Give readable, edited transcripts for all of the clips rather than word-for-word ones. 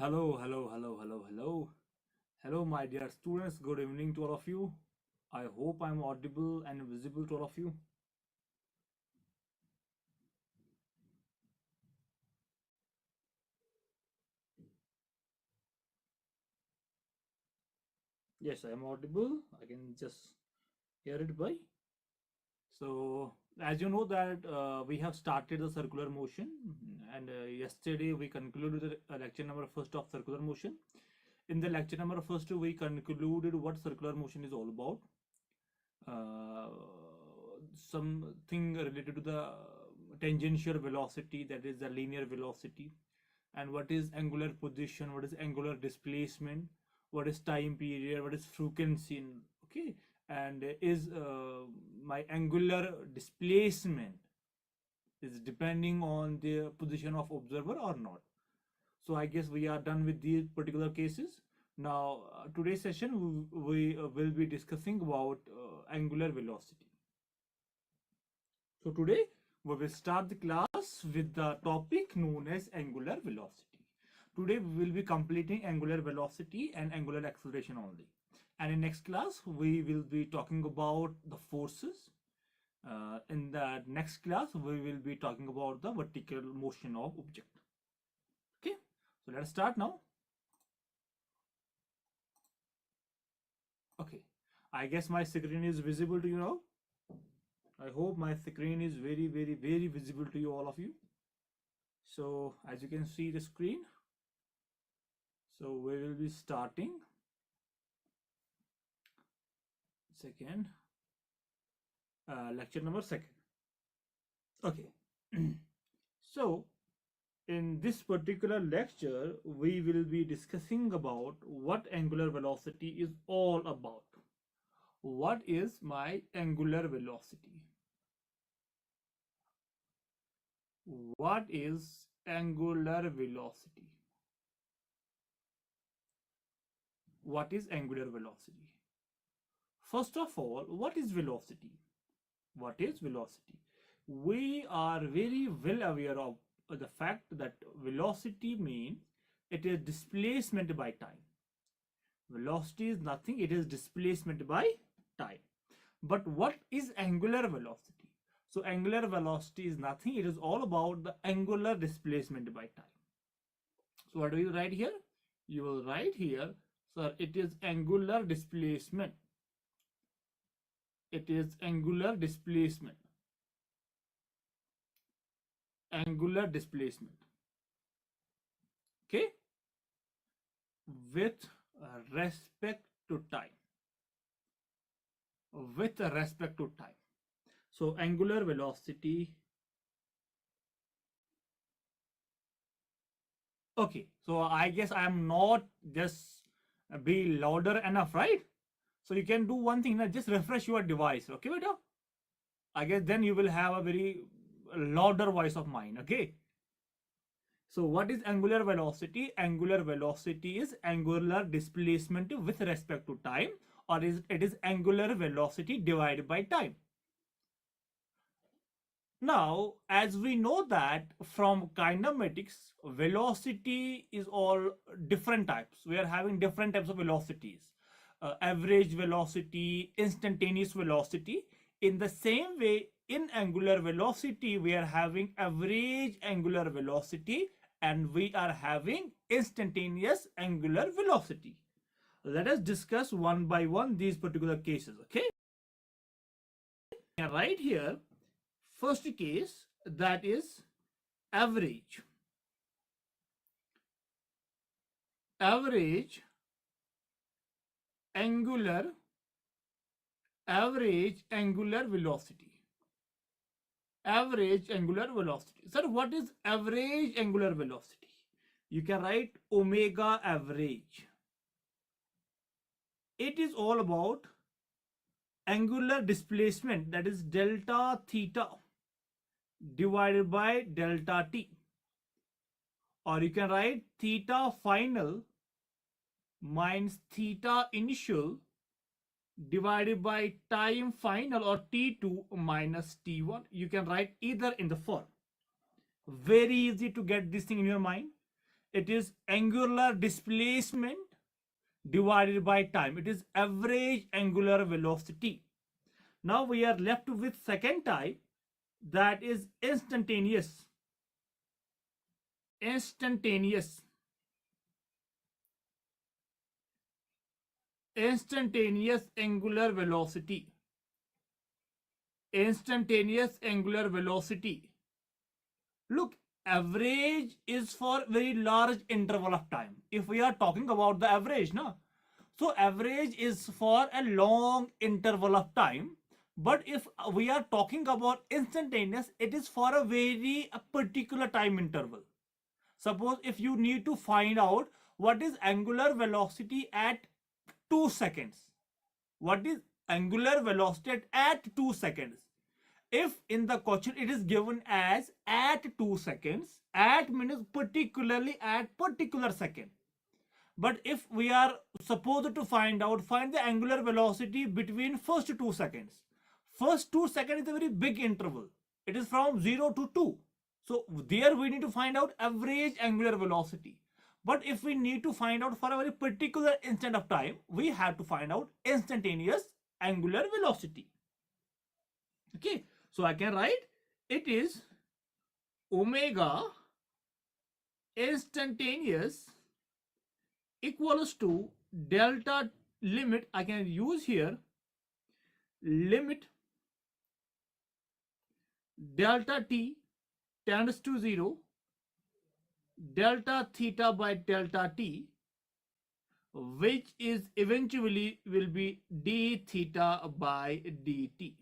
Hello, hello, hello, hello, hello. Hello, my dear students. Good evening to all of you. I hope I'm audible and visible to all of you. Yes, I am audible. I can just hear it by. So, as you know that we have started the circular motion, and yesterday we concluded the lecture number first of circular motion. In the lecture number first, we concluded what circular motion is all about. Uh, Something related to the tangential velocity, that is the linear velocity, and what is angular position, what is angular displacement, what is time period, what is frequency. Okay, and is my angular displacement is depending on the position of observer or not. So I guess we are done with these particular cases. Now today's session we will be discussing about angular velocity. So today we will start the class with the topic known as angular velocity. Today we will be completing angular velocity and angular acceleration only. And in next class we will be talking about the forces. In the next class we will be talking about the vertical motion of object. Okay, so let's start now. Okay, I guess my screen is visible to you now. I hope my screen is very visible to you, all of you. So as you can see the screen, so we will be starting second lecture number second. Okay. So in this particular lecture we will be discussing about what angular velocity is all about. What is my angular velocity? What is angular velocity? What is angular velocity? First of all, what is velocity? What is velocity? We are very well aware of the fact that velocity means it is displacement by time. Velocity is nothing, it is displacement by time. But what is angular velocity? So angular velocity is nothing, it is all about the angular displacement by time. So what do you write here? You will write here, sir, it is angular displacement. It is angular displacement. Angular displacement. Okay, with respect to time. With respect to time. So angular velocity. Okay, so I guess I am not just be louder enough, right? So you can do one thing, just refresh your device. Okay, beta? I guess then you will have a very louder voice of mine. Okay. So what is angular velocity? Angular velocity is angular displacement with respect to time, or it is angular velocity divided by time. Now, as we know that from kinematics, velocity is all different types. We are having different types of velocities. Average velocity, instantaneous velocity. In the same way, in angular velocity, we are having average angular velocity and we are having instantaneous angular velocity. Let us discuss one by one these particular cases, okay? Right here, first case, that is average angular velocity. Average angular velocity. Sir, what is average angular velocity? You can write omega average. It is all about angular displacement, that is delta theta divided by delta t. Or you can write theta final minus theta initial divided by time final, or t2 minus t1. You can write either in the form. Very easy to get this thing in your mind. It is angular displacement divided by time. It is average angular velocity. Now we are left with second type, that is instantaneous. Instantaneous. Instantaneous angular velocity. Instantaneous angular velocity. Look, average is for very large interval of time. If we are talking about the average, no? So average is for a long interval of time. But if we are talking about instantaneous, it is for a very particular time interval. Suppose if you need to find out what is angular velocity at 2 seconds. What is angular velocity at 2 seconds? If in the question it is given as at 2 seconds, at means particularly at particular second. But if we are supposed to find the angular velocity between first 2 seconds. First 2 seconds is a very big interval. It is from 0 to 2. So there we need to find out average angular velocity. But if we need to find out for a very particular instant of time, we have to find out instantaneous angular velocity. Okay, so I can write it is omega instantaneous equals to delta limit. I can use here limit delta t tends to 0, delta theta by delta t, which is eventually will be d theta by dt.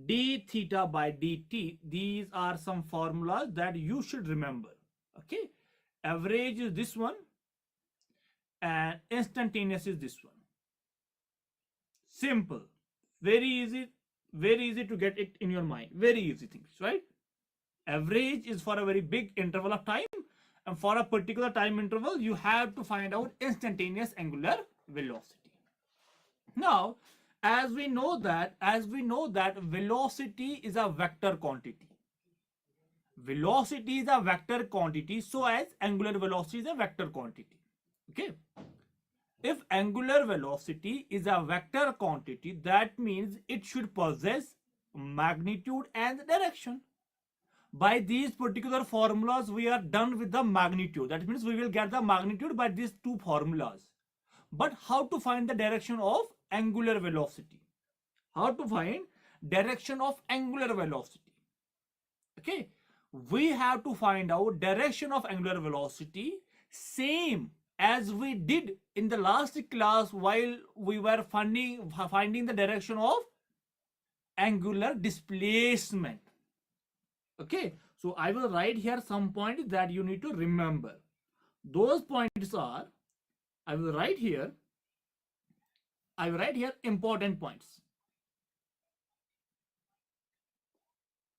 D theta by dt, these are some formulas that you should remember. Okay, average is this one and instantaneous is this one. Simple, very easy to get it in your mind. Very easy things, right? Average is for a very big interval of time, and for a particular time interval you have to find out instantaneous angular velocity. Now as we know that velocity is a vector quantity. Velocity is a vector quantity, so as angular velocity is a vector quantity. Okay, if angular velocity is a vector quantity, that means it should possess magnitude and direction. By these particular formulas we are done with the magnitude. That means we will get the magnitude by these two formulas. But how to find the direction of angular velocity? How to find direction of angular velocity? Okay, we have to find out direction of angular velocity same as we did in the last class while we were finding the direction of angular displacement. Okay, so I will write here some points that you need to remember. Those points are, I will write here important points.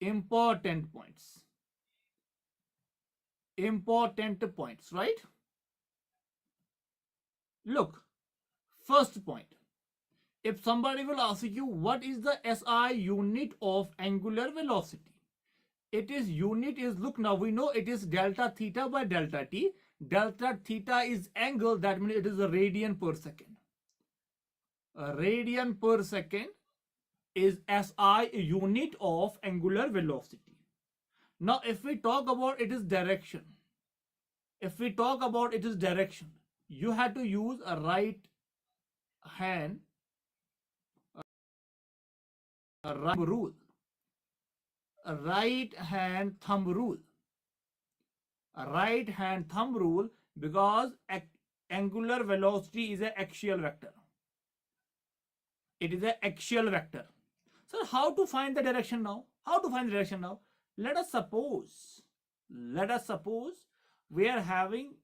Important points, right? Look, first point. If somebody will ask you what is the SI unit of angular velocity, it is unit is, look, now we know it is delta theta by delta t. Delta theta is angle, that means it is a radian per second. A radian per second is SI unit of angular velocity. Now if we talk about its direction, you have to use a right hand rule. A right hand thumb rule. Because angular velocity is an axial vector. It is an axial vector. So how to find the direction now? Let us suppose we are having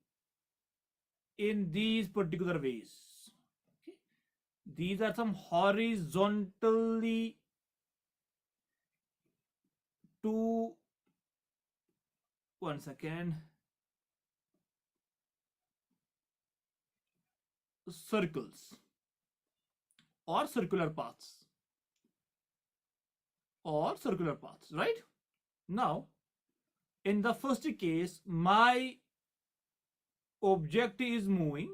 in these particular ways. Okay? These are some horizontally two, one second, circles or circular paths, right? Now in the first case, my object is moving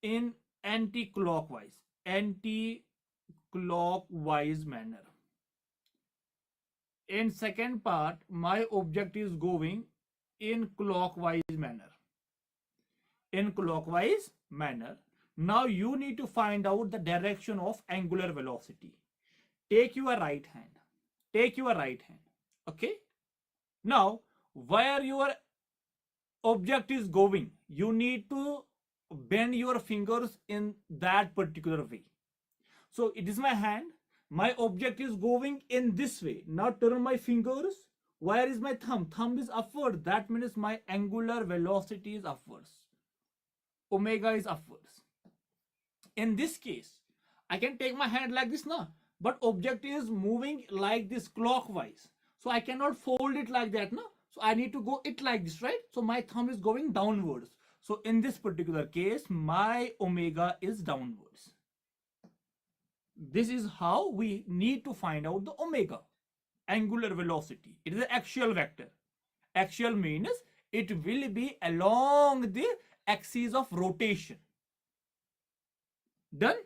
in anti-clockwise manner. In second part, my object is going in clockwise manner. In clockwise manner. Now you need to find out the direction of angular velocity. Take your right hand. Take your right hand. Okay. Now, where your object is going, you need to bend your fingers in that particular way. So it is my hand. My object is going in this way. Now turn my fingers. Where is my thumb? Thumb is upward. That means my angular velocity is upwards. Omega is upwards. In this case, I can take my hand like this now, but object is moving like this clockwise. So I cannot fold it like that now. So I need to go it like this, right? So my thumb is going downwards. So in this particular case, my omega is downwards. This is how we need to find out the omega, angular velocity. It is an axial vector. Axial means it will be along the axis of rotation. Done?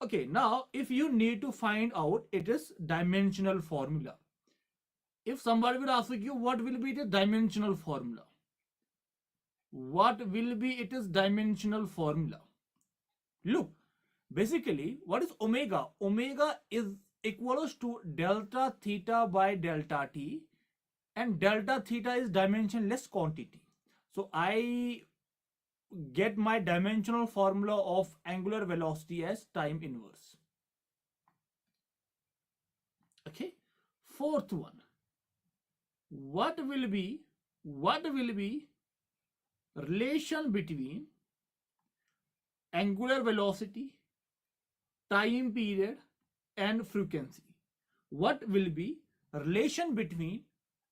Okay, now if you need to find out, it is dimensional formula. If somebody will ask you what will be the dimensional formula, what will be it is dimensional formula? Look, basically what is omega? Omega is equals to delta theta by delta t, and delta theta is dimensionless quantity. So I get my dimensional formula of angular velocity as time inverse. Okay, fourth one, what will be relation between angular velocity, time period and frequency? What will be relation between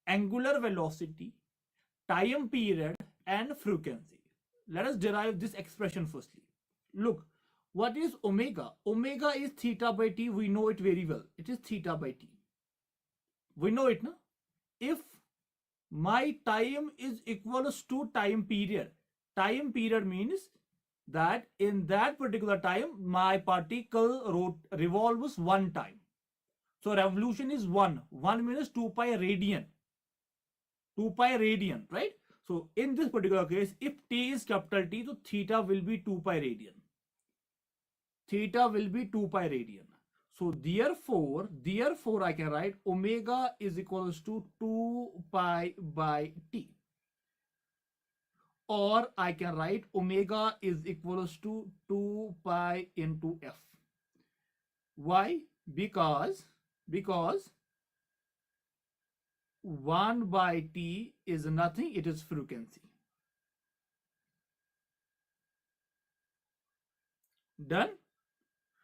angular velocity, time period and frequency? Let us derive this expression firstly. Look, what is omega? Omega is theta by t. We know it very well. It is theta by t. We know it, no? If my time is equals to time period means that in that particular time, my particle revolves one time. So revolution is 1. 1 means 2 pi radian. 2 pi radian, right? So in this particular case, if t is capital T, so theta will be 2 pi radian. Theta will be 2 pi radian. So therefore I can write omega is equals to 2 pi by t. Or I can write omega is equals to 2 pi into f. Why? Because 1 by t is nothing, it is frequency. Done?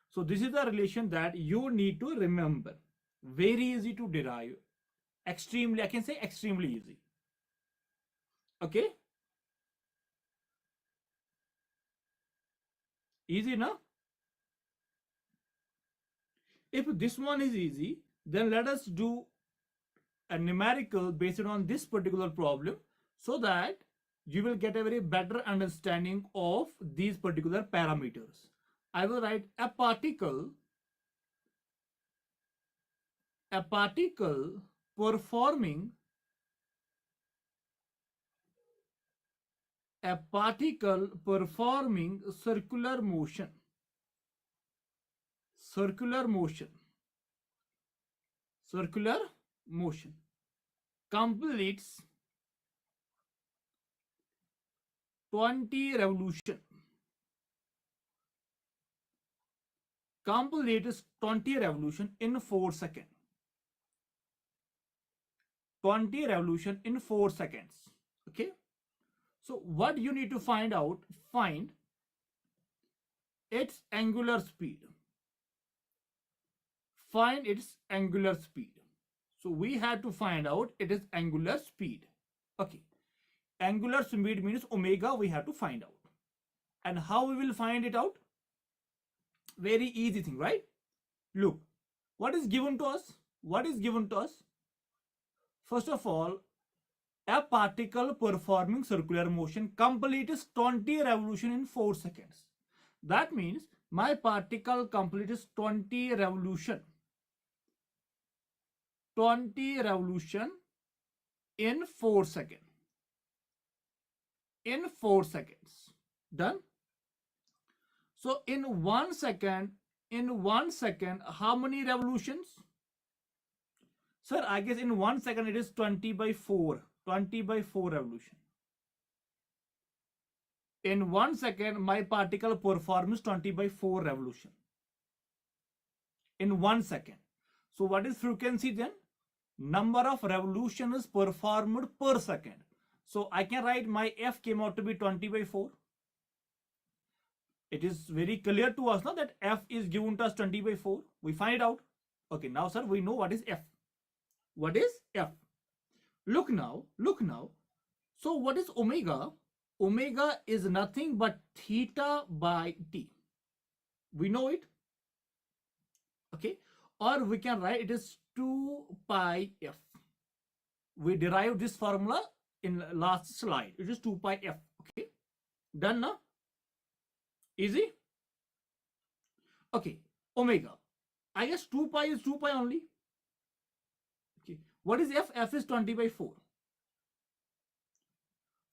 So this is the relation that you need to remember. Very easy to derive. Extremely, I can say extremely easy. Okay? Easy, no? If this one is easy, then let us do a numerical based on this particular problem so that you will get a very better understanding of these particular parameters. I will write a particle performing circular motion completes 20 revolution in 4 seconds. 20 revolution in 4 seconds. Okay, so what you need to find its angular speed. Find its angular speed. So we have to find out it is angular speed. Okay, angular speed means omega we have to find out. And how we will find it out? Very easy thing, right? Look, what is given to us? First of all, A particle performing circular motion completes 20 revolution in 4 seconds. That means my particle completes 20 revolution in 4 seconds. In 4 seconds. Done? So in 1 second, how many revolutions? Sir, I guess in 1 second it is 20 by 4. 20 by 4 revolution. In 1 second, my particle performs 20 by 4 revolution. In 1 second. So what is frequency then? Number of revolutions performed per second. So I can write my F came out to be 20 by 4. It is very clear to us now that F is given to us 20 by 4. We find it out. Okay, now sir, we know what is F. What is F? Look now. So what is omega? Omega is nothing but theta by t. We know it. Okay. Or we can write it is 2 pi f. We derived this formula in last slide. It is 2 pi f. Okay. Done now? Easy? Okay. Omega. I guess 2 pi is 2 pi only. Okay. What is f? F is 20 by 4.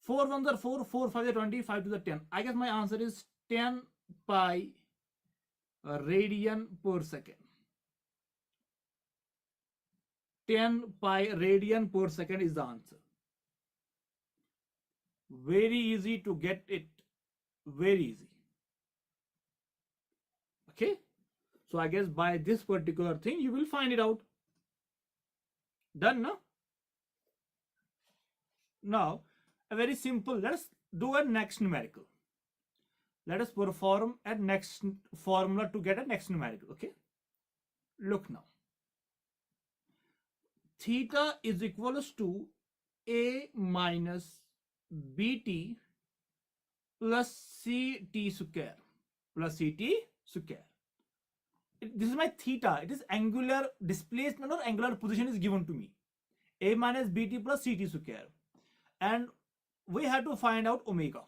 4 1s are 4, 4 5 are 20, 5 to the 10. I guess my answer is 10 pi radian per second. 10 pi radian per second is the answer. Very easy to get it. Very easy. Okay. So I guess by this particular thing, you will find it out. Done now? Now, a very simple, let us do a next numerical. Let us perform a next formula to get a next numerical. Okay. Look now. Theta is equals to A minus BT plus CT square. Plus CT square. This is my theta. It is angular displacement or angular position is given to me. A minus BT plus CT square. And we have to find out omega.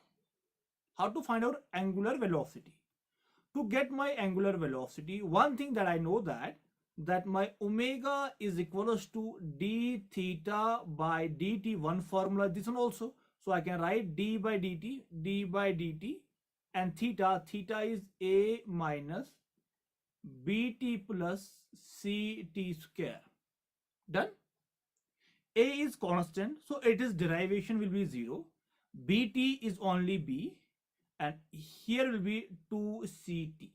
How to find out angular velocity? To get my angular velocity, one thing that I know that my omega is equals to d theta by dt. One formula, this one also. So I can write d by dt, and theta is a minus bt plus ct square. Done? A is constant, so it is derivation will be 0. Bt is only b, and here will be 2ct.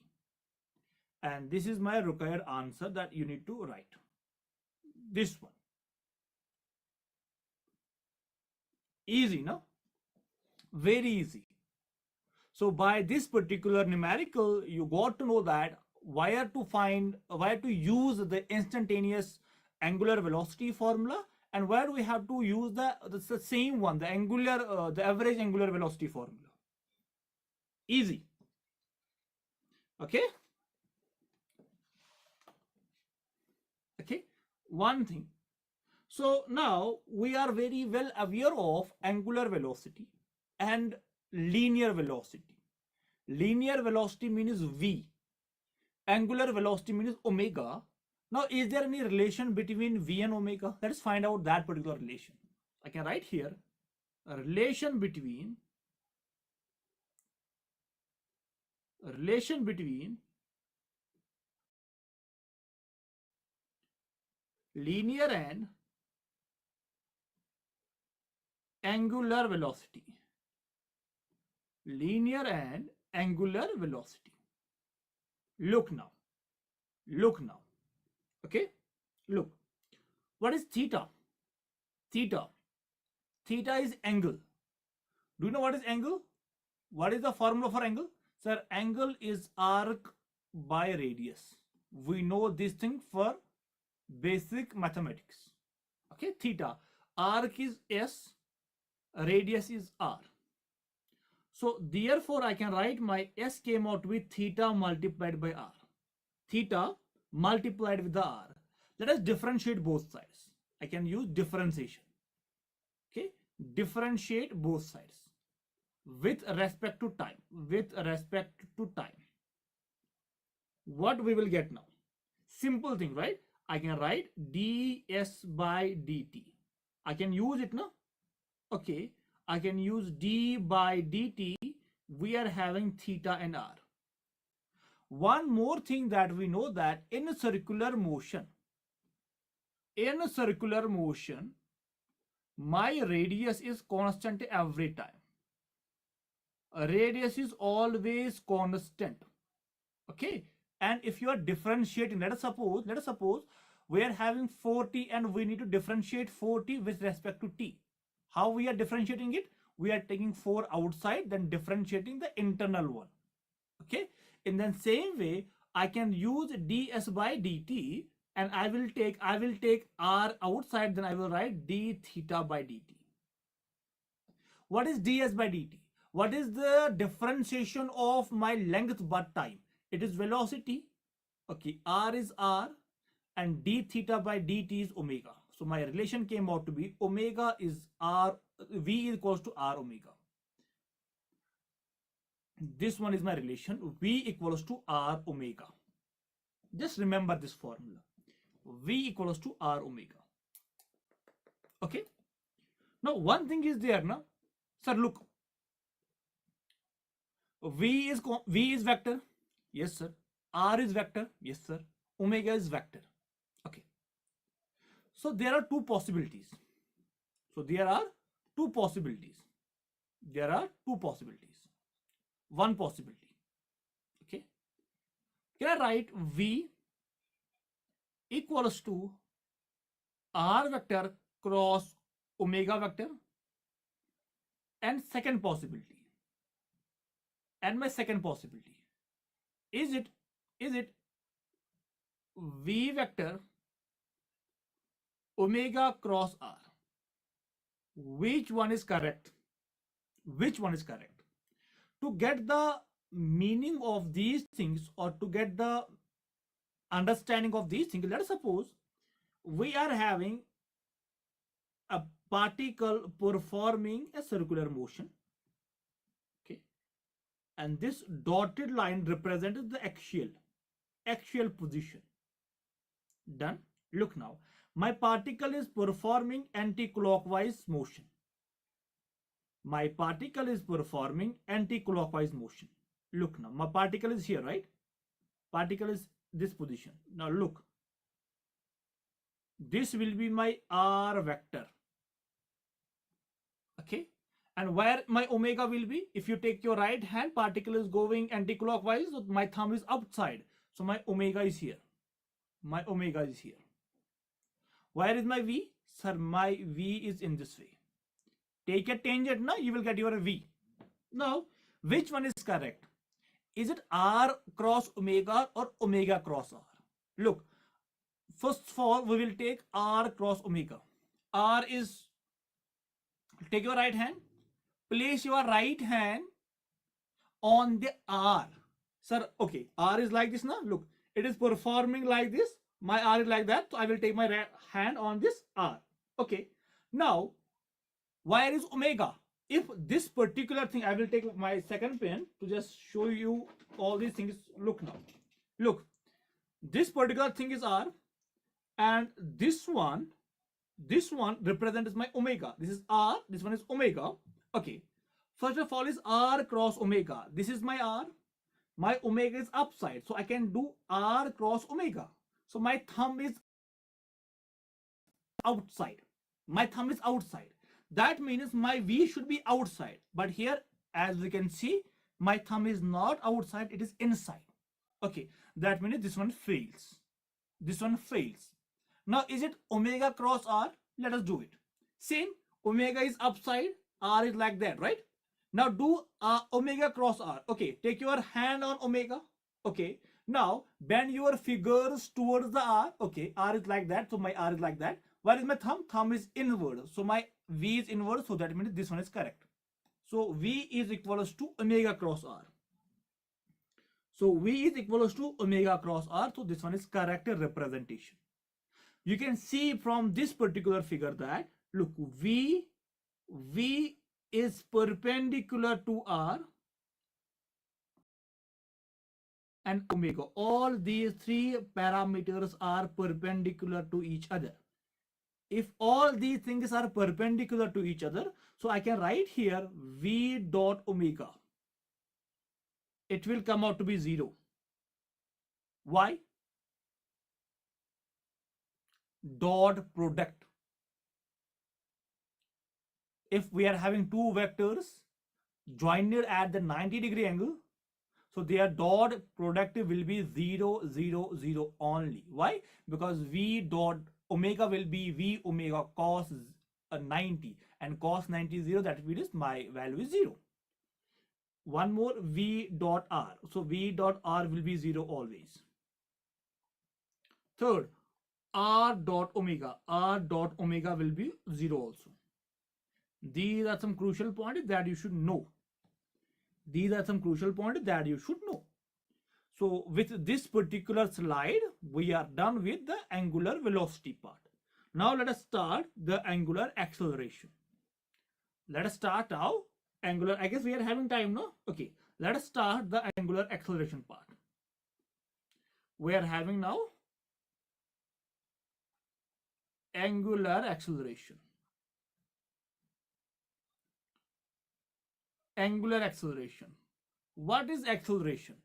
And this is my required answer that you need to write. This one. Easy, no? Very easy. So by this particular numerical, you got to know that where to use the instantaneous angular velocity formula, and where we have to use the same one, the average angular velocity formula. Easy. Okay. Okay. One thing. So now we are very well aware of angular velocity and linear velocity. Linear velocity means v. Angular velocity means omega. Now, is there any relation between v and omega? Let us find out that particular relation. I can write here a relation between linear and angular velocity. Linear and angular velocity. Look now. Okay, look. What is theta? Theta is angle. Do you know what is angle? What is the formula for angle? Sir, angle is arc by radius. We know this thing for basic mathematics. Okay, theta. Arc is S, radius is R. So therefore I can write my S came out with theta multiplied by R. Theta multiplied with the R. Let us differentiate both sides. I can use differentiation. Okay, differentiate both sides with respect to time. With respect to time, what we will get now? Simple thing, right? I can write ds by dt. I can use it now. Okay, I can use d by dt. We are having theta and r. One more thing that we know, that in circular motion, my radius is constant every time. Radius is always constant. Okay, and if you are differentiating, let us suppose we are having 40 and we need to differentiate 40 with respect to t. How we are differentiating it? We are taking 4 outside, then differentiating the internal one. Okay, in the same way I can use ds by dt, and I will take r outside, then I will write d theta by dt. What is ds by dt? What is the differentiation of my length but time? It is velocity. Okay, r is r and d theta by dt is omega. So my relation came out to be omega is r, v is equals to r omega. This one is my relation, v equals to r omega. Just remember this formula, v equals to r omega. Okay, now one thing is there now, sir, look, v is vector, yes sir. R is vector, yes sir. Omega is vector. Okay, so there are two possibilities. One possibility. Okay, can I write v equals to r vector cross omega vector? And second possibility, my second possibility, is it v vector omega cross r? Which one is correct? To get the meaning of these things, or to get the understanding of these things, let us suppose we are having a particle performing a circular motion. Okay, and this dotted line represents the axial position. Done. Look now, my particle is performing anti-clockwise motion. Look now, my particle is here, right? Particle is this position. Now look, this will be my r vector. Okay, and where my omega will be? If you take your right hand, particle is going anti-clockwise, so my thumb is outside, so my omega is here. Where is my v? Sir, my v is in this way. Take a tangent now, you will get your v. Now, which one is correct? Is it r cross omega or omega cross r? Look, first of all, we will take r cross omega. R is, take your right hand, place your right hand on the r. Sir, okay, r is like this now. Look, it is performing like this. My r is like that, so I will take my hand on this r. Okay, now where is omega? If this particular thing, I will take my second pen to just show you all these things. Look now, look, this particular thing is r, and this one represents my omega. This is r, this one is omega. Okay, first of all is r cross omega. This is my r, my omega is upside, so I can do r cross omega. So my thumb is outside. That means my v should be outside, but here, as we can see, my thumb is not outside, it is inside. Okay, that means this one fails. Now, is it omega cross r? Let us do it. Same, omega is upside, r is like that, right? Now do omega cross r. Okay, take your hand on omega. Okay, now bend your fingers towards the r. Okay, r is like that, so my r is like that. Where is my thumb? Thumb is inward, so my v is inward, so that means this one is correct. So v is equals to omega cross r. So this one is correct representation. You can see from this particular figure that, look, v V is perpendicular to R and omega. All these three parameters are perpendicular to each other. If all these things are perpendicular to each other, so I can write here V dot omega. It will come out to be 0. Why? Dot product. If we are having two vectors joined at the 90-degree angle, so their dot product will be 0, 0, 0 only. Why? Because V dot omega will be V omega cos 90, and cos 90 is 0, that means my value is 0. One more, V dot R. So V dot R will be 0 always. Third, R dot omega. R dot omega will be 0 also. These are some crucial points that you should know. These are some crucial points that you should know. So with this particular slide, we are done with the angular velocity part. Now let us start the angular acceleration. Let us start now angular. I guess we are having time, no? Okay. Let us start the angular acceleration part. We are having now angular acceleration. Angular acceleration. What is acceleration?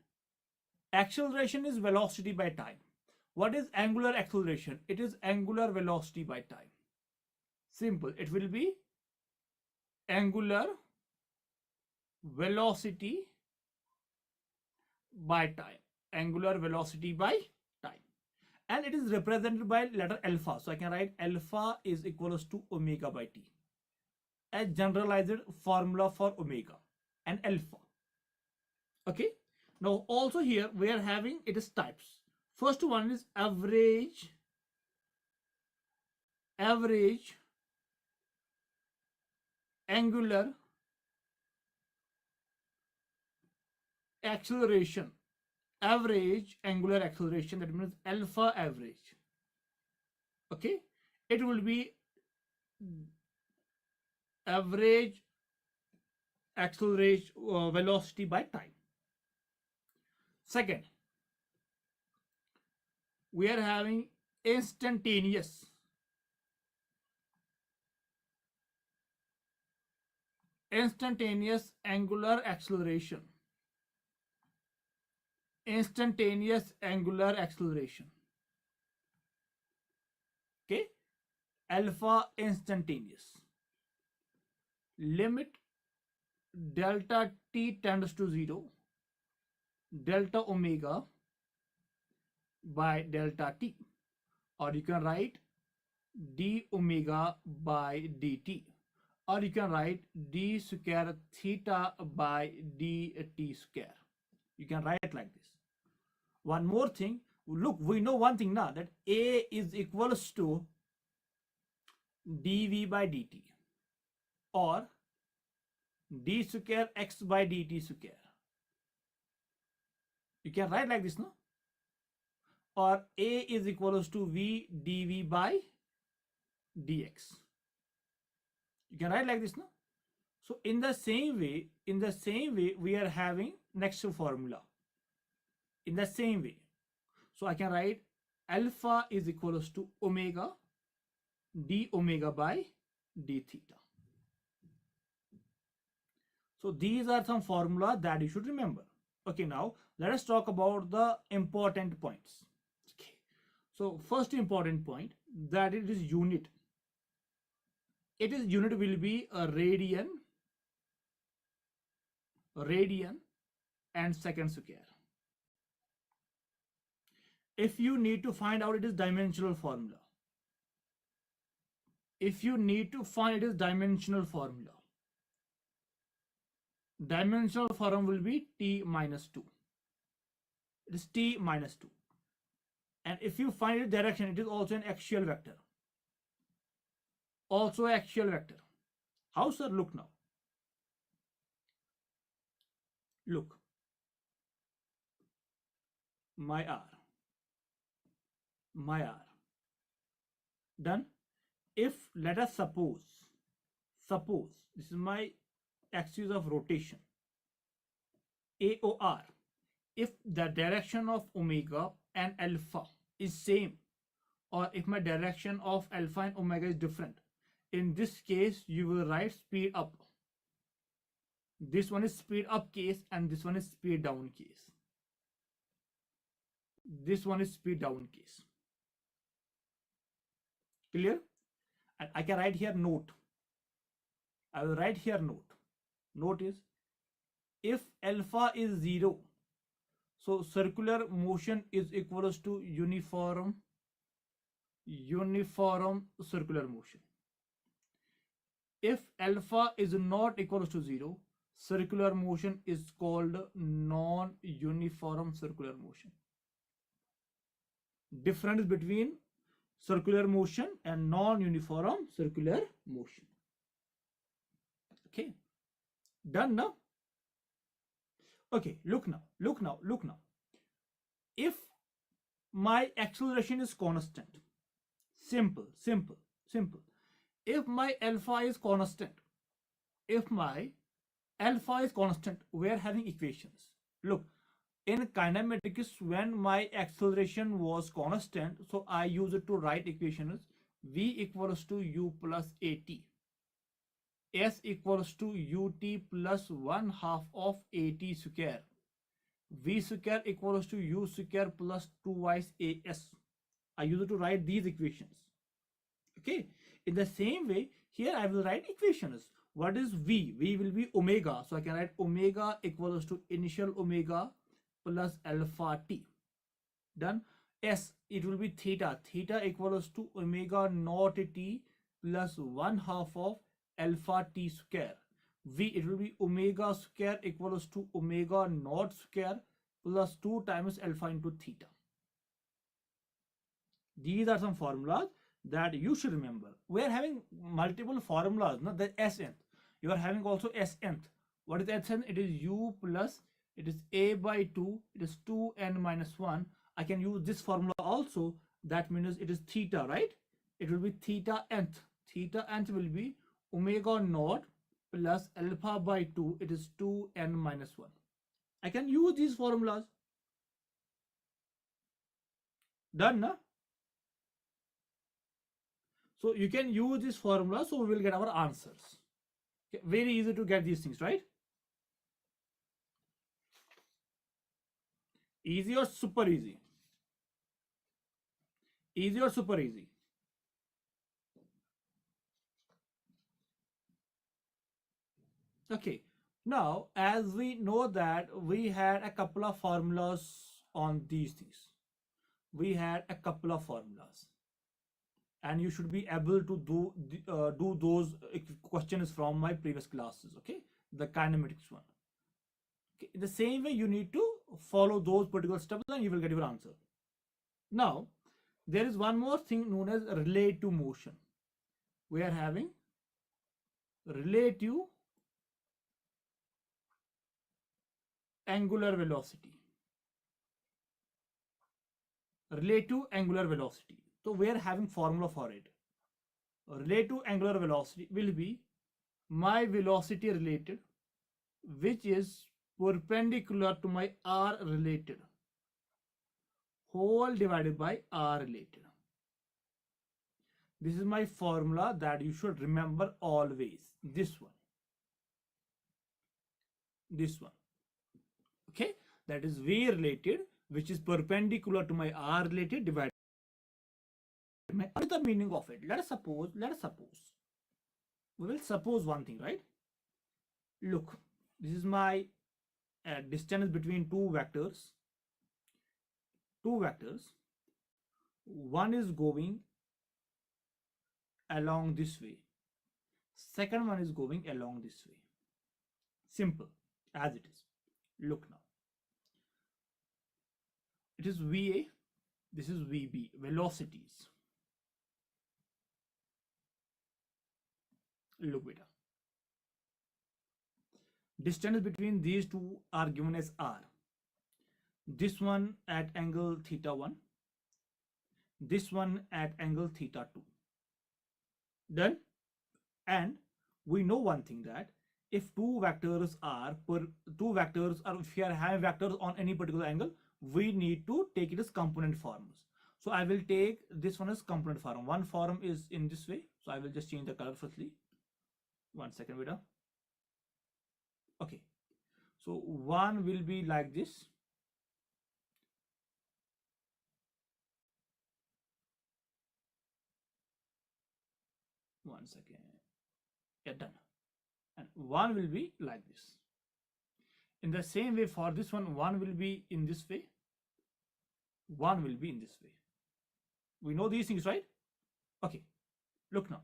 Acceleration is velocity by time. What is angular acceleration? It is angular velocity by time. Simple. It will be angular velocity by time. Angular velocity by time. And it is represented by letter alpha. So I can write alpha is equals to omega by t. A generalized formula for omega and alpha. Okay. Now also here we are having it is types. First one is average angular acceleration. Average angular acceleration, that means alpha average. Okay. It will be average acceleration velocity by time. Second, we are having instantaneous angular acceleration. Instantaneous angular acceleration. Okay. Alpha instantaneous. Limit delta t tends to 0, delta omega by delta t, or you can write d omega by dt, or you can write d square theta by dt square. You can write like this. One more thing, look, we know one thing now, that a is equals to dv by dt, or d square x by dt square. You can write like this, no? Or a is equals to v dv by dx. You can write like this, no? So in the same way, we are having next formula. In the same way, so I can write alpha is equals to omega d omega by d theta. So these are some formula that you should remember. Okay, now let us talk about the important points. Okay. So first important point, that it is unit. It is unit will be a radian and second square. If you need to find out, it is dimensional formula. If you need to find, it is dimensional formula. Dimensional form will be t minus 2. It is t minus 2. And if you find its direction, it is also an axial vector. Also axial vector. How, sir? Look now. Look. My r. Done. If let us suppose Suppose this is my axis of rotation, AOR. If the direction of omega and alpha is same, or if my direction of alpha and omega is different, in this case you will write speed up. This one is speed up case and this one is speed down case. This one is speed down case. Clear? And I can write here note. I will write here note. Note is, if alpha is 0, so circular motion is equals to uniform circular motion. If alpha is not equals to 0, circular motion is called non-uniform circular motion. Difference between circular motion and non-uniform circular motion. Okay, done now? Okay, look now. If my acceleration is constant, simple. If my alpha is constant, we are having equations. Look, in kinematics, when my acceleration was constant, so I use it to write equations. V equals to u plus at, s equals to ut plus 1/2 of at square, v square equals to u square plus 2y as. I use it to write these equations. Okay, in the same way, here I will write equations. What is v? V will be omega, so I can write omega equals to initial omega plus alpha t. Done. S, it will be theta. Theta equals to omega naught t plus 1/2 of alpha t square. V, it will be omega square equals to omega naught square plus 2 times alpha into theta. These are some formulas that you should remember. We are having multiple formulas, no? The Snth. You are having also Snth. What is Snth? It is u plus, it is a by 2, it is 2n minus 1. I can use this formula also. That means it is theta, right? It will be theta nth. Theta nth will be omega naught plus alpha by 2. It is 2n minus 1. I can use these formulas. Done, na? So you can use this formula, so we will get our answers. Okay, very easy to get these things, right? Easy or super easy? Easy or super easy? Okay, now as we know that we had a couple of formulas on these things. We had a couple of formulas. And you should be able to do those questions from my previous classes, okay? The kinematics one. Okay. In the same way, you need to follow those particular steps and you will get your answer. Now, there is one more thing known as relative motion. We are having relative angular velocity. Relative angular velocity. So we are having formula for it. Relative angular velocity will be my velocity related, which is perpendicular to my r related, whole divided by r related. This is my formula that you should remember always. This one. Okay, that is v related, which is perpendicular to my r related divided. What is the meaning of it? Let us suppose we will suppose one thing, right? Look, this is my distance between two vectors. One is going along this way, second one is going along this way. Simple as it is. Look now, it is VA, this is VB, velocities. Look beta, distance between these two are given as r. This one at angle theta 1, this one at angle theta 2. Done. And we know one thing, that if two vectors are if you are having vectors on any particular angle, we need to take it as component forms. So I will take this one as component form. One form is in this way, so I will just change the color firstly. 1 second, beta. Okay, so one will be like this. One second. Yeah, done. And one will be like this. In the same way, for this one will be in this way, one will be in this way. We know these things, right? Okay, look now.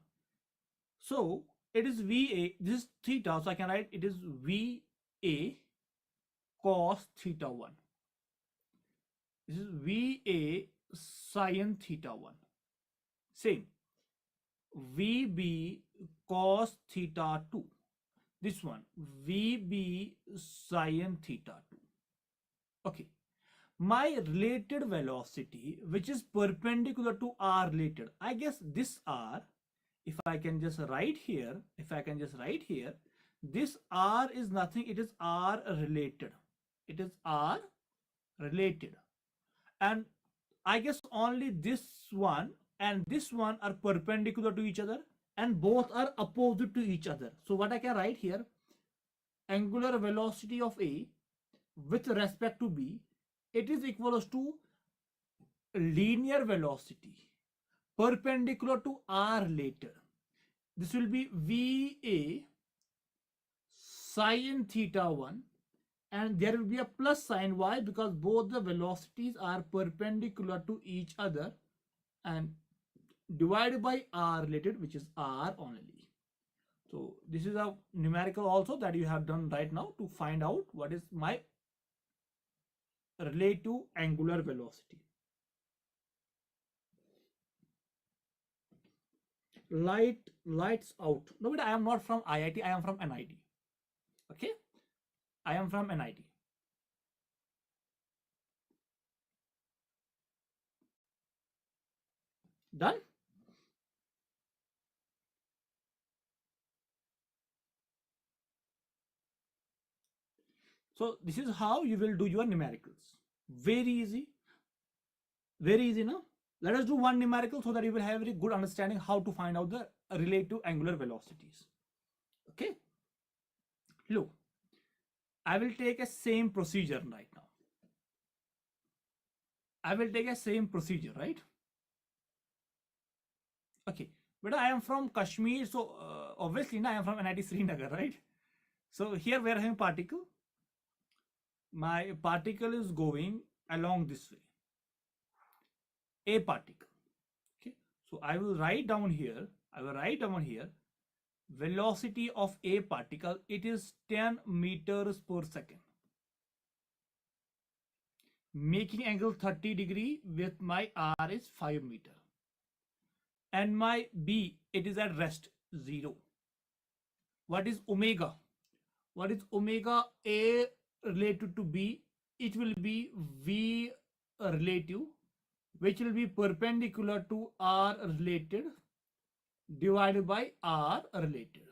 So it is VA, this is theta, so I can write it is VA cos theta 1. This is VA sin theta 1. Same, VB cos theta 2. This one, VB sin theta 2. Okay, my related velocity, which is perpendicular to R related, I guess this R, if I can just write here, this R is nothing, it is R related. It is R related. And I guess only this one and this one are perpendicular to each other, and both are opposite to each other. So what I can write here, angular velocity of A with respect to B, it is equals to linear velocity perpendicular to R later. This will be VA sin theta 1, and there will be a plus sign. Why? Because both the velocities are perpendicular to each other, and divided by R related, which is R only. So this is a numerical also that you have done right now to find out what is my relative angular velocity. Lights out. No, but I am not from IIT, I am from NIT. Okay, I am from NIT. Done. So this is how you will do your numericals. Very easy. Very easy now. Let us do one numerical so that you will have a very good understanding how to find out the relative angular velocities. Okay. Look, I will take a same procedure right now. I will take a same procedure, right? Okay, but I am from Kashmir, so obviously now I am from NIT Srinagar, right? So here we are having particle. My particle is going along this way. A particle. Okay, so I will write down here. Velocity of a particle, it is 10 meters per second, making angle 30 degree with my R is 5 meter, and my B, it is at rest 0. What is omega? What is omega A related to B? It will be V relative, which will be perpendicular to R related divided by R related.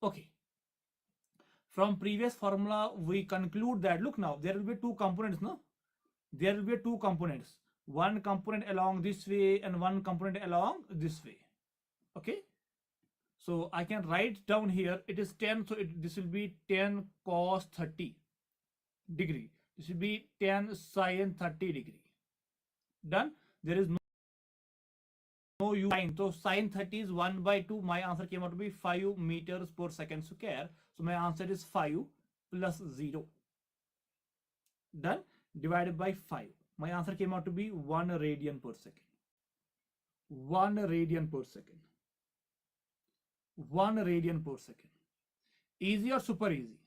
Okay. From previous formula, we conclude that, look now, there will be two components, no? There will be two components. One component along this way and one component along this way. Okay. So I can write down here, it is 10, so this will be 10 cos 30 degree. This will be 10 sin 30 degree. Done. There is no u sine. So sine 30 is 1 by 2. My answer came out to be 5 meters per second square. So my answer is 5 plus 0. Done. Divided by 5. My answer came out to be 1 radian per second. 1 radian per second. 1 radian per second. Easy or super easy?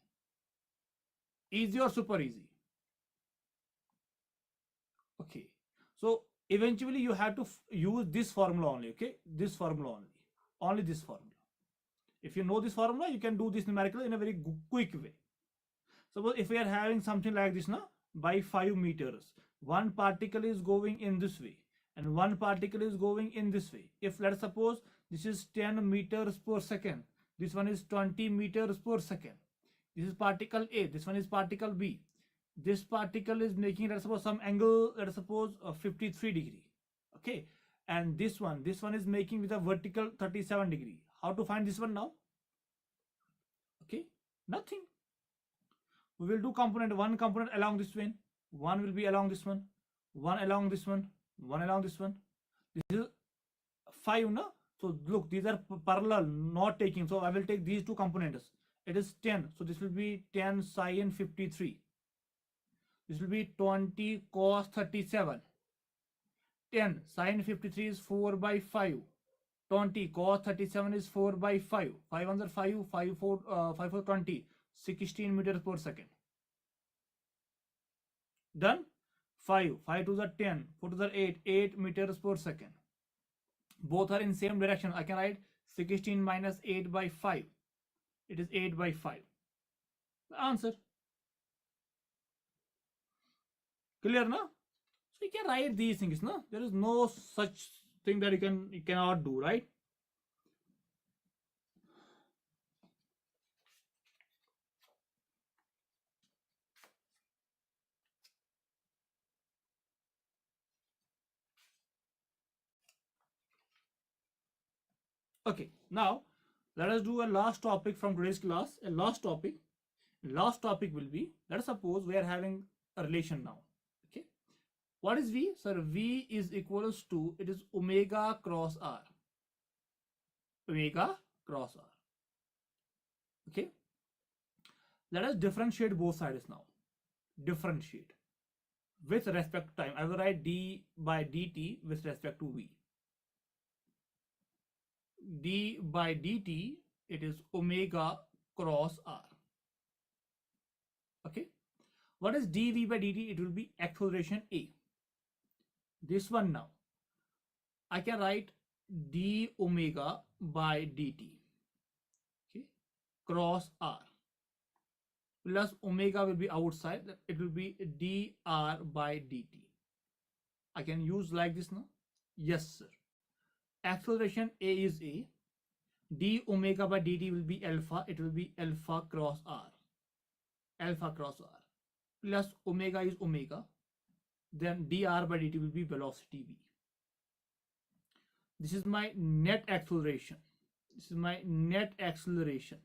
Easy or super easy? Okay. So eventually you have to use this formula only. Okay. This formula only. Only this formula. If you know this formula, you can do this numerical in a very quick way. Suppose if we are having something like this now, by 5 meters, one particle is going in this way and one particle is going in this way. If let's suppose this is 10 meters per second, This one is 20 meters per second. This is particle A. This one is particle B. This particle is making, let's suppose, some angle, let's suppose 53 degree. Okay. And this one is making with a vertical 37 degree. How to find this one now? Okay. Nothing. We will do component, one component along this one. One will be along this one. One along this one. One along this one. This is 5, no? So look, these are parallel, not taking. So I will take these two components. It is 10. So this will be 10 sine 53. This will be 20 cos 37. 10 sine 53 is 4 by 5. 20 cos 37 is 4 by 5. 5 under 5, 5 4 20. 16 meters per second. Done? 5 to the 10, 4 to the 8 meters per second. Both are in same direction. I can write 16 minus 8 by 5. It is 8 by 5. The answer. Clear, no? So you can write these things, no? There is no such thing that you cannot do, right? Okay, now let us do a last topic from today's class. A last topic will be, let us suppose we are having a relation now. Okay, what is V? Sir, V is equals to, it is omega cross R. Omega cross R. Okay, let us differentiate both sides now. Differentiate with respect to time. I will write d by dt with respect to V. D by dt, it is omega cross R. Okay, what is dv by dt? It will be acceleration A. This one now, I can write d omega by dt, okay, cross R, plus omega will be outside, it will be dr by dt. I can use like this now. Yes, sir. Acceleration A is A. D omega by dt will be alpha. It will be alpha cross R. Alpha cross R. Plus omega is omega. Then dr by dt will be velocity V. This is my net acceleration. This is my net acceleration.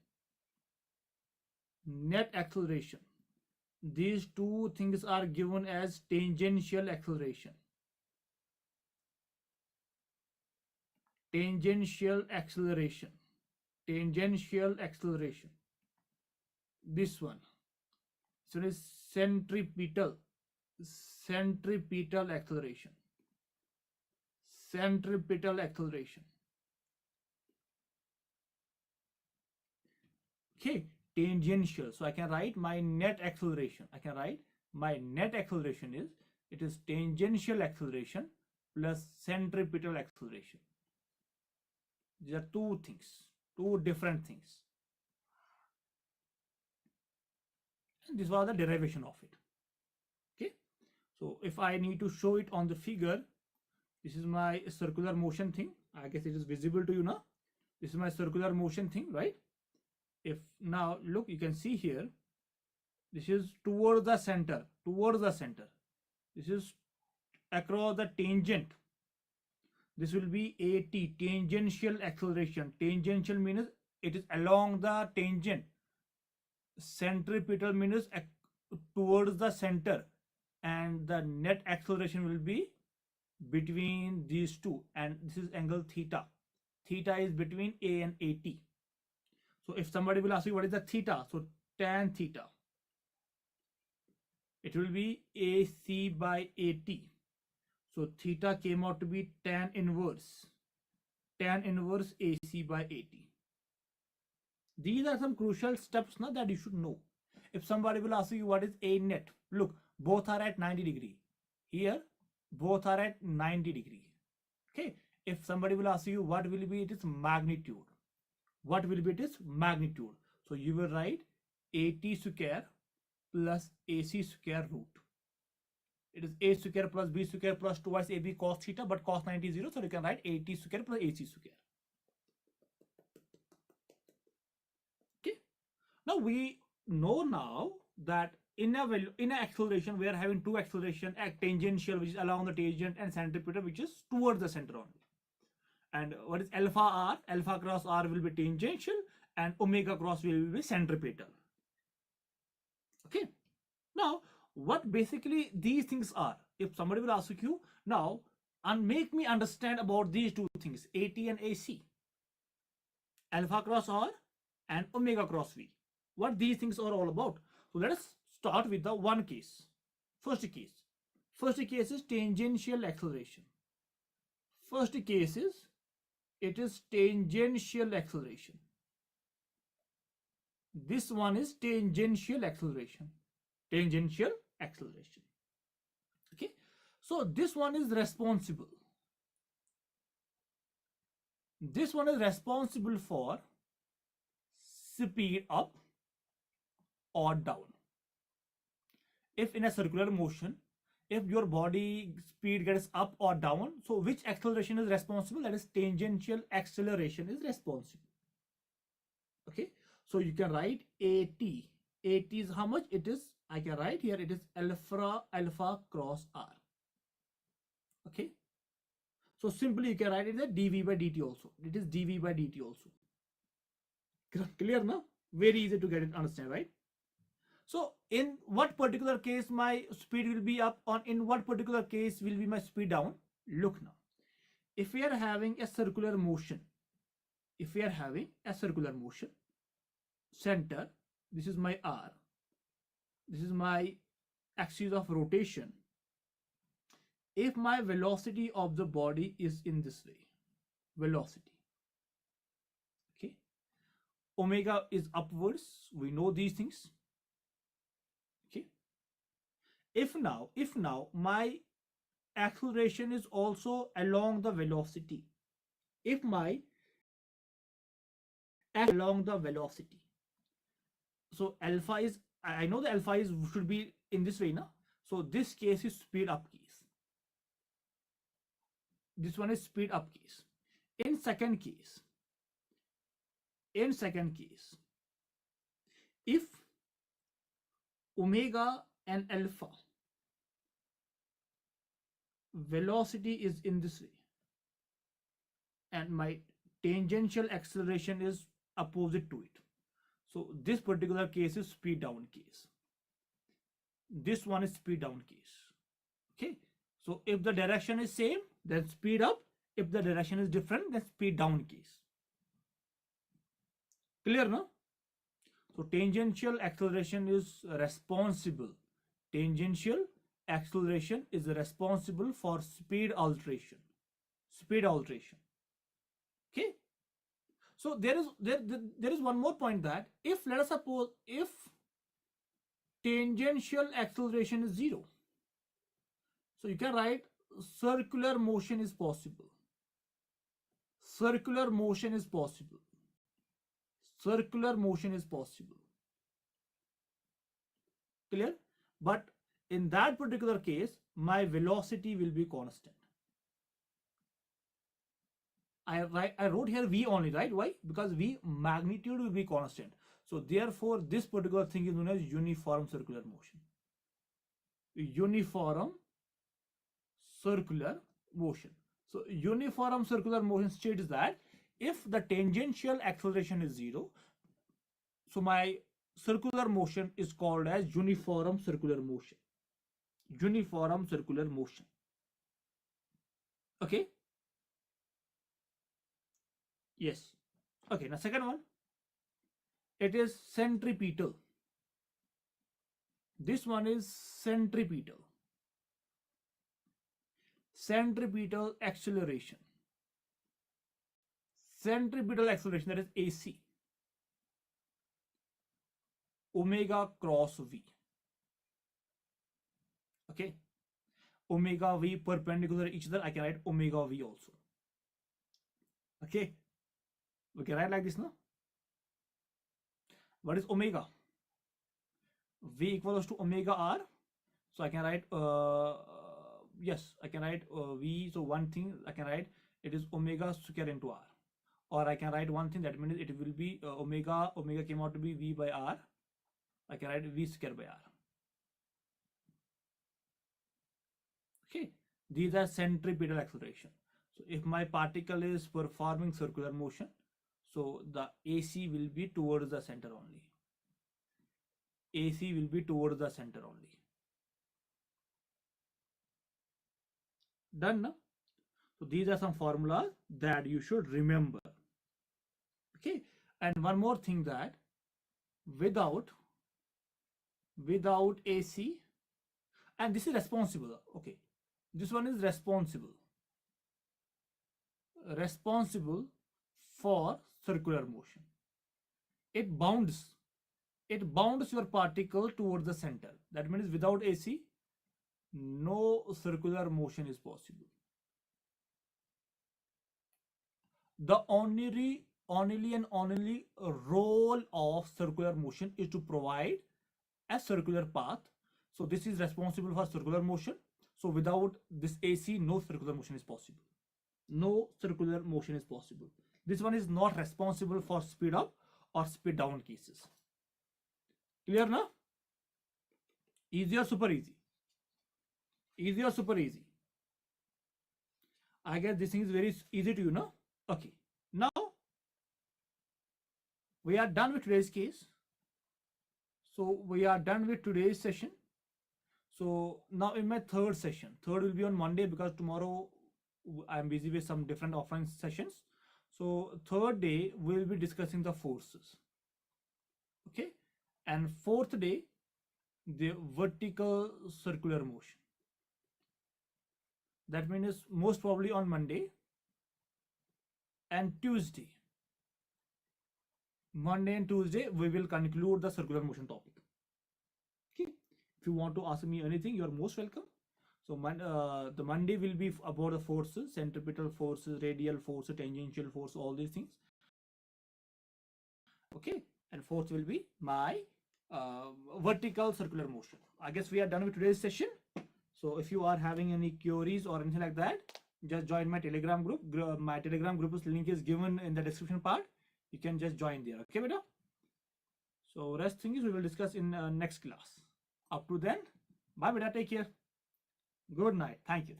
Net acceleration. These two things are given as tangential acceleration. Tangential acceleration. Tangential acceleration. This one. So it is centripetal. Centripetal acceleration. Centripetal acceleration. Okay, tangential. So I can write my net acceleration. I can write my net acceleration is, it is tangential acceleration plus centripetal acceleration. These are two things, two different things. And this was the derivation of it. Okay, so if I need to show it on the figure, this is my circular motion thing. I guess it is visible to you now. This is my circular motion thing, right? If now look, you can see here, this is towards the center, towards the center. This is across the tangent. This will be AT, tangential acceleration. Tangential means it is along the tangent. Centripetal means towards the center. And the net acceleration will be between these two. And this is angle theta. Theta is between A and AT. So if somebody will ask you what is the theta, so tan theta, it will be AC by AT. So theta came out to be tan inverse AC by AT. These are some crucial steps now that you should know. If somebody will ask you what is A net, look, both are at 90 degree. Here, both are at 90 degree. Okay. If somebody will ask you what will be its magnitude, what will be its magnitude? So you will write AT square plus AC square root. It is A square plus B square plus twice AB cos theta, but cos 90 is 0. So you can write AT square plus AC square. Now we know now that in a acceleration we are having two acceleration, a tangential which is along the tangent and centripetal which is towards the center only. And what is alpha r? Alpha cross r will be tangential and omega cross will be centripetal. Okay. Now what basically these things are, if somebody will ask you now and make me understand about these two things, AT and AC, alpha cross r and omega cross v, what these things are all about. So let us start with the one case. First case is tangential acceleration. First case is, it is tangential acceleration. This one is tangential acceleration. Tangential acceleration. Okay. So this one is responsible. This one is responsible for speed up or down. If in a circular motion, if your body speed gets up or down, so which acceleration is responsible? That is tangential acceleration is responsible. Okay, so you can write AT. AT is how much? It is, I can write here, it is alpha cross R. Okay, so simply you can write it as dv by dt also. It is dv by dt also. Clear now? Very easy to get it, understand, right? So in what particular case my speed will be up, on in what particular case will be my speed down? Look now, if we are having a circular motion, center, this is my r, this is my axis of rotation. If my velocity of the body is in this way, velocity, okay, omega is upwards, we know these things. Okay, if now my acceleration is also along the velocity, if my along the velocity, so alpha is, I know the alpha is should be in this way now, so this case is speed up case. This one is speed up case. In second case, if omega and alpha velocity is in this way and my tangential acceleration is opposite to it, so this particular case is speed down case. This one is speed down case. Okay, so if the direction is same, then speed up. If the direction is different, then speed down case. Clear now? So tangential acceleration is responsible. Tangential acceleration is responsible for speed alteration. Okay. So there is one more point, that if, let us suppose, if tangential acceleration is 0, so you can write circular motion is possible. Circular motion is possible. Clear? But in that particular case, my velocity will be constant. I wrote here v only, right? Why? Because v magnitude will be constant. So therefore, this particular thing is known as uniform circular motion. Uniform circular motion. So uniform circular motion states that if the tangential acceleration is 0, so my circular motion is called as uniform circular motion. Uniform circular motion. Okay. Yes. Okay. Now second one, it is centripetal. This one is centripetal. Centripetal acceleration. Centripetal acceleration, that is AC. Omega cross V. Okay. Omega V perpendicular each other, I can write omega V also. Okay. We can write like this, no? What is omega? V equals to omega R. So I can write, yes, I can write V. So one thing I can write, it is omega square into R. or I can write one thing, that means it will be omega came out to be V by R. I can write V square by R. Okay, these are centripetal acceleration. So if my particle is performing circular motion, so the AC will be towards the center only. AC will be towards the center only. Done now? So these are some formulas that you should remember. Okay, and one more thing, that without AC, and this is responsible. Okay, this one is responsible for circular motion. It bounds your particle towards the center. That means without AC, no circular motion is possible. The only role of circular motion is to provide a circular path. So this is responsible for circular motion. So without this AC, no circular motion is possible. No circular motion is possible. This one is not responsible for speed up or speed down cases. Clear now? Easy or super easy? Easy or super easy? I guess this thing is very easy to you, no? Okay. Now we are done with today's case. So we are done with today's session. So now in my third session, third will be on Monday, because tomorrow I'm busy with some different offline sessions. So third day we will be discussing the forces. Okay, and fourth day, the vertical circular motion. That means most probably on Monday and Tuesday. Monday and Tuesday we will conclude the circular motion topic. Okay, if you want to ask me anything, you are most welcome. So the Monday will be about the forces, centripetal forces, radial forces, tangential force, all these things. Okay, and fourth will be my vertical circular motion. I guess we are done with today's session. So if you are having any queries or anything like that, just join my Telegram group. My Telegram group's link is given in the description part. You can just join there. Okay, beta? So rest things we will discuss in next class. Up to then, bye beta, take care. Good night. Thank you.